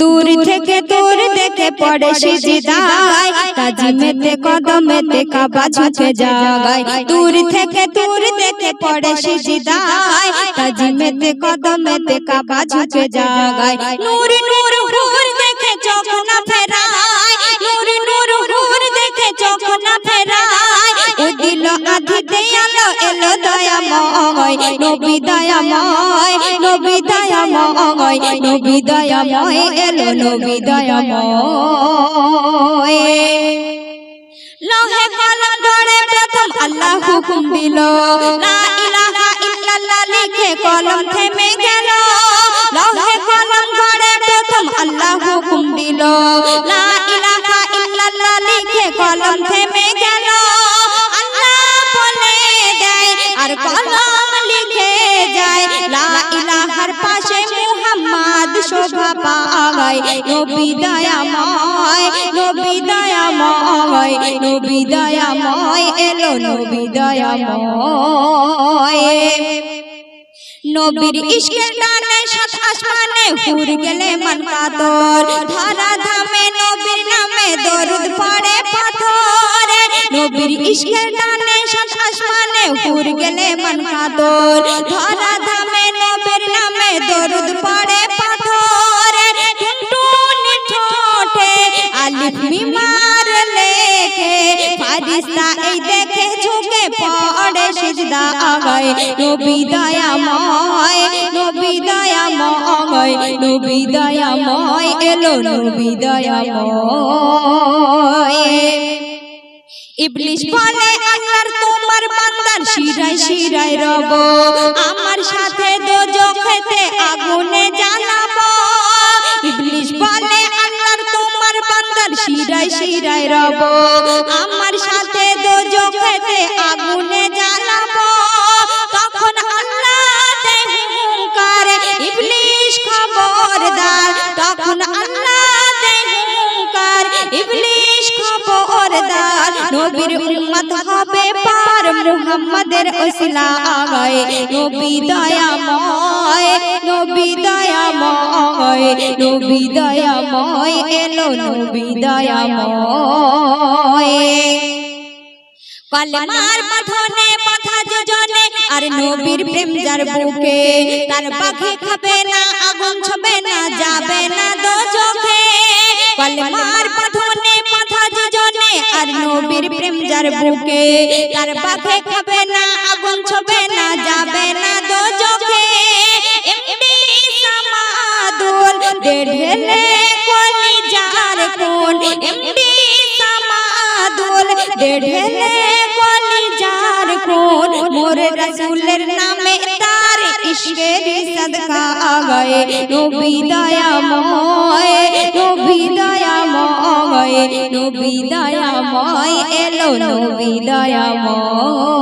दूर থেকে তোর দেখে পড়ে সিজদায় তাজিমেতে কদমেতে কাবা ঝুঁকে জাগায় दूर থেকে তোর দেখে পড়ে সিজদায় তাজিমেতে কদমেতে কাবা ঝুঁকে জাগায় নূর নূর হুর দেখে চোখ না ফেরায় নূর নূর হুর দেখে চোখ না ফেরায় ও দিল আধিতে আলো এলো দয়াময় নবী দয়াময় নবী দয়াময় নবী দয়াময় এলো নবী দয়াময় লোহে কলম ধরে প্রথম আল্লাহ হুকুম দিল লা ইলাহা ইল্লাল্লাহ লিখে কলম থেমে গেল লোহে কলম ধরে প্রথম আল্লাহ হুকুম দিল লা ইলাহা ইল্লাল্লাহ লিখে কলম থেমে গেল আল্লাহ বলে দেয় আর কলম লিখে যায় লা ইলাহার পাশে মুহাম্মদ শোভা পায় নবী দয়াময় নবী দয়াময় নবী দয়াময় এলো নবী দয়াময় নবীর ইশকের টানে সাত আসমানে হুর গেলে মন কাতর ধরা ধামে নবীর নামে দরুদ পড়ে পাথর নবীর ইশকের টানে সাত আসমানে হুর গেলে মন কাতর ধরা ধামে নবীর নামে দরুদ পড়ে পাথর টুনটুনি ঠোঁটে আলিফ মিমার লেখে ফারিস্তা এই দেখে ঝুঁকে পড়ে সিজদা আগায় নবী দয়াময় নবী দয়াময় নবী দয়াময় এলো নবী দয়াময় ইবলিস বলে আল্লাহর তোমার বান্দার শিরায় শিরায় রব আমার সাথে দোজখেতে আগুনে জ্বালাবো ইবলিস বলে আল্লাহর তোমার বান্দার শিরায় শিরায় রব আমার সাথে দোজখেতে আগুনে জ্বালাবো তখন আল্লাহ দেয় হুঙ্কার ইবলিস খবরদার তখন আল্লাহ দেয় হুঙ্কার ইবলিস খবরদার নবীর উম্মত হবে পার মুহাম্মাদের ওসিলা আগায় নবী দয়াময় নবী দয়াময় নবী দয়াময় এলো নবী দয়াময় কলমার মাথনে মাথা যোজনে আর নবীর প্রেম যার বুকে তার পাখি খাবে না আগুন ছবে না যাবে না দোজখে কলমার মাথনে মাথা যোজনে আর নবীর প্রেম যার বুকে তার পাখি খাবে না আগুন ছবে না যাবে না দোজখে এমডি সামাদুল দেঢেলে কলিজার কোন এমডি সামাদুল দেঢেলে কলিজার কোন মোর রাসূলের নামে তার ইশকের সদকা আগায় নবী দয়াময় নবী দয়াময় নবী দয়াময় এলো নবী দয়াময়।